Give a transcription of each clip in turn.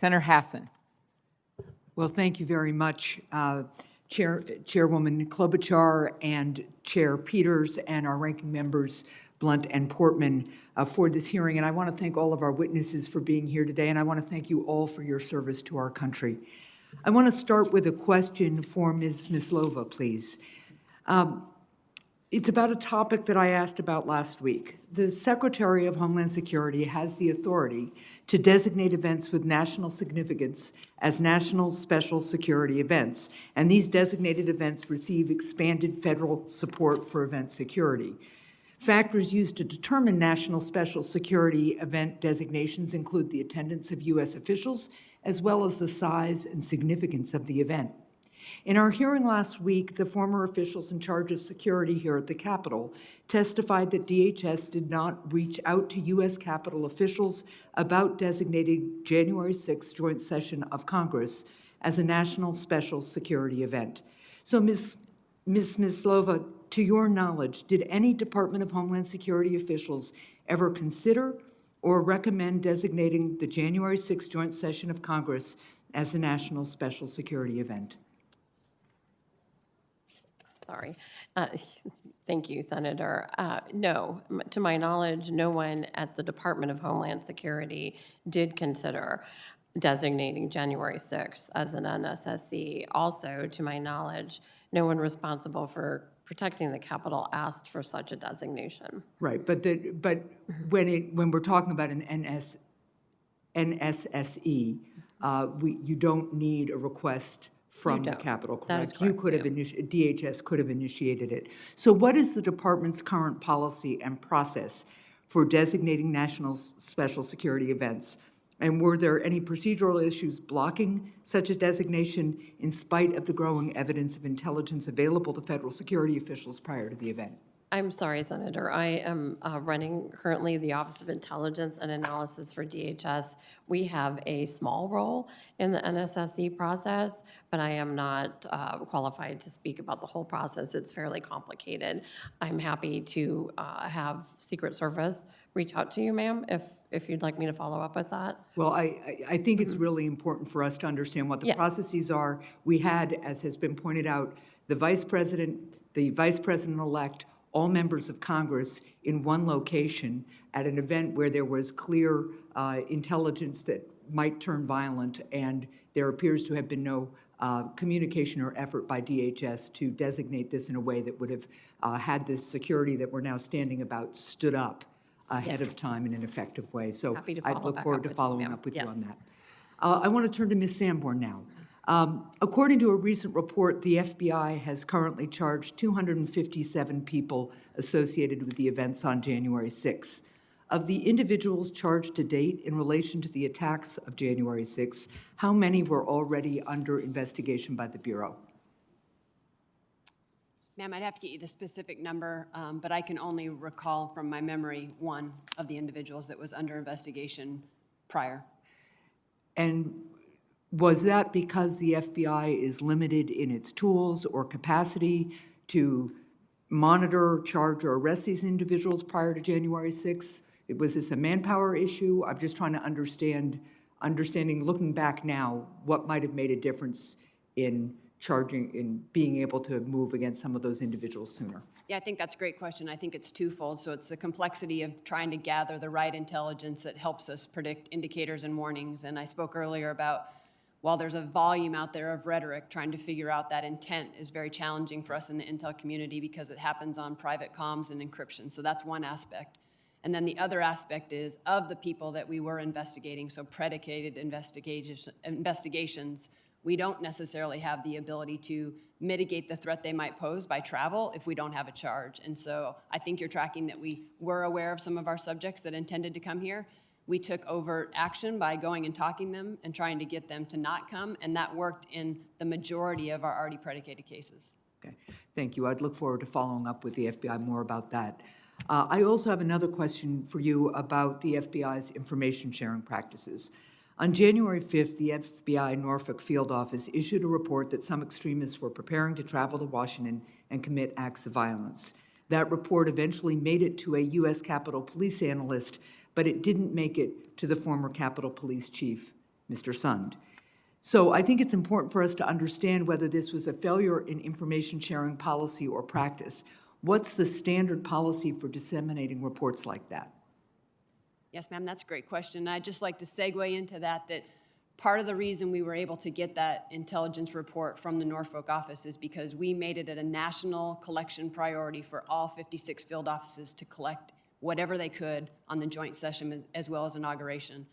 Senator Hassan. Well, thank you very much, Chairwoman Klobuchar and Chair Peters and our ranking members, Blunt and Portman, for this hearing. And I want to thank all of our witnesses for being here today, and I want to thank you all for your service to our country. I want to start with a question for Ms. Myslova, please. It's about a topic that I asked about last week. The Secretary of Homeland Security has the authority to designate events with national significance as national special security events, and these designated events receive expanded federal support for event security. Factors used to determine national special security event designations include the attendance of U.S. officials, as well as the size and significance of the event. In our hearing last week, the former officials in charge of security here at the Capitol testified that DHS did not reach out to U.S. Capitol officials about designating January 6th joint session of Congress as a national special security event. So, Ms. Myslova, to your knowledge, did any Department of Homeland Security officials ever consider or recommend designating the January 6th joint session of Congress as a national special security event? Sorry. Thank you, Senator. No, to my knowledge, no one at the Department of Homeland Security did consider designating January 6th as an NSSC. Also, to my knowledge, no one responsible for protecting the Capitol asked for such a designation. Right, but when we're talking about an NSSE, you don't need a request from the Capitol, correct? That is correct. You could have DHS could have initiated it. So what is the department's current policy and process for designating national special security events? And were there any procedural issues blocking such a designation in spite of the growing evidence of intelligence available to federal security officials prior to the event? I'm sorry, Senator. I am running currently the Office of Intelligence and Analysis for DHS. We have a small role in the NSSC process, but I am not qualified to speak about the whole process. It's fairly complicated. I'm happy to have Secret Service reach out to you, ma'am, if you'd like me to follow up with that. Well, I think it's really important for us to understand what the processes are. We had, as has been pointed out, the vice president-elect, all members of Congress in one location at an event where there was clear intelligence that might turn violent, and there appears to have been no communication or effort by DHS to designate this in a way that would have had this security that we're now standing about stood up ahead of time in an effective way. So I look forward to following up with you on that. I want to turn to Ms. Sanborn now. According to a recent report, the FBI has currently charged 257 people associated with the events on January 6th. Of the individuals charged to date in relation to the attacks of January 6th, how many were already under investigation by the Bureau? Ma'am, I'd have to get you the specific number, but I can only recall from my memory one of the individuals that was under investigation prior. And was that because the FBI is limited in its tools or capacity to monitor, charge, or arrest these individuals prior to January 6th? Was this a manpower issue? I'm just trying to understanding, looking back now, what might have made a difference in charging, in being able to move against some of those individuals sooner? Yeah, I think that's a great question. I think it's twofold. So it's the complexity of trying to gather the right intelligence that helps us predict indicators and warnings. And I spoke earlier about, while there's a volume out there of rhetoric, trying to figure out that intent is very challenging for us in the intel community because it happens on private comms and encryption. So that's one aspect. And then the other aspect is, of the people that we were investigating, so predicated investigations, we don't necessarily have the ability to mitigate the threat they might pose by travel if we don't have a charge. And so I think you're tracking that we were aware of some of our subjects that intended to come here. We took overt action by going and talking them and trying to get them to not come, and that worked in the majority of our already predicated cases. Okay, thank you. I'd look forward to following up with the FBI more about that. I also have another question for you about the FBI's information sharing practices. On January 5th, the FBI Norfolk Field Office issued a report that some extremists were preparing to travel to Washington and commit acts of violence. That report eventually made it to a U.S. Capitol Police analyst, but it didn't make it to the former Capitol Police Chief, Mr. Sund. So I think it's important for us to understand whether this was a failure in information sharing policy or practice. What's the standard policy for disseminating reports like that? Yes, ma'am, that's a great question. I'd just like to segue into that part of the reason we were able to get that intelligence report from the Norfolk office is because we made it a national collection priority for all 56 field offices to collect whatever they could on the joint session as well as inauguration.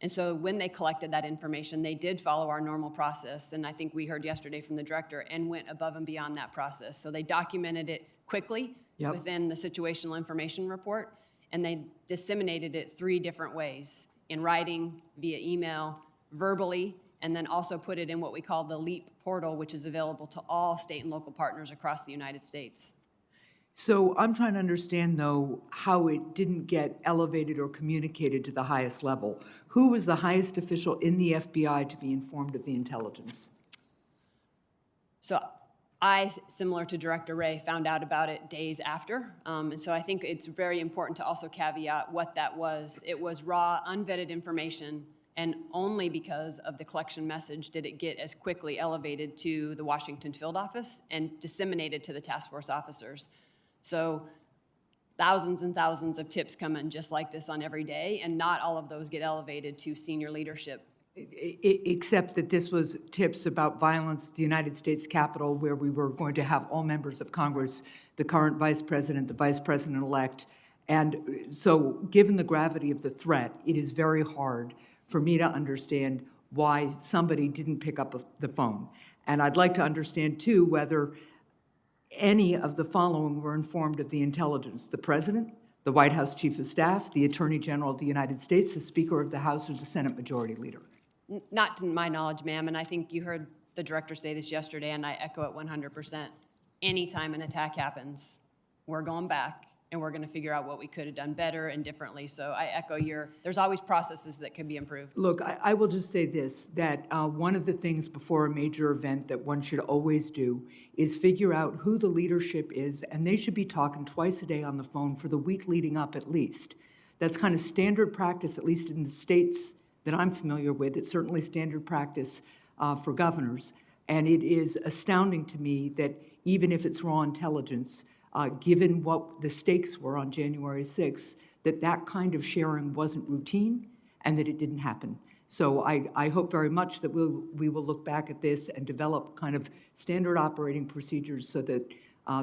And so when they collected that information, they did follow our normal process, and I think we heard yesterday from the director, and went above and beyond that process. So they documented it quickly within the situational information report, and they disseminated it 3 different ways: in writing, via email, verbally, and then also put it in what we call the LEAP portal, which is available to all state and local partners across the United States. So I'm trying to understand, though, how it didn't get elevated or communicated to the highest level. Who was the highest official in the FBI to be informed of the intelligence? So I, similar to Director Ray, found out about it days after. And so I think it's very important to also caveat what that was. It was raw, unvetted information, and only because of the collection message did it get as quickly elevated to the Washington field office and disseminated to the task force officers. So thousands and thousands of tips come in just like this on every day, and not all of those get elevated to senior leadership. Except that this was tips about violence at the United States Capitol, where we were going to have all members of Congress, the current vice president, the vice president-elect. And so given the gravity of the threat, it is very hard for me to understand why somebody didn't pick up the phone. And I'd like to understand, too, whether any of the following were informed of the intelligence: the president, the White House chief of staff, the attorney general of the United States, the speaker of the House, or the Senate majority leader. Not to my knowledge, ma'am, and I think you heard the director say this yesterday, and I echo it 100%. Anytime an attack happens, we're going back, and we're going to figure out what we could have done better and differently. So I echo there's always processes that could be improved. Look, I will just say this, that one of the things before a major event that one should always do is figure out who the leadership is, and they should be talking twice a day on the phone for the week leading up at least. That's kind of standard practice, at least in the states that I'm familiar with. It's certainly standard practice for governors. And it is astounding to me that even if it's raw intelligence, given what the stakes were on January 6th, that kind of sharing wasn't routine and that it didn't happen. So I hope very much that we will look back at this and develop kind of standard operating procedures so that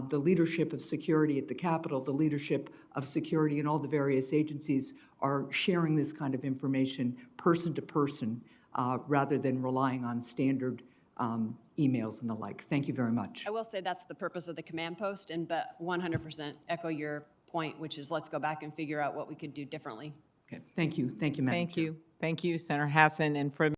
the leadership of security at the Capitol, the leadership of security in all the various agencies are sharing this kind of information person to person rather than relying on standard emails and the like. Thank you very much. I will say that's the purpose of the command post, but 100% echo your point, which is let's go back and figure out what we could do differently. Okay. Thank you. Thank you, Madam Chair. Thank you, Senator Hassan. And from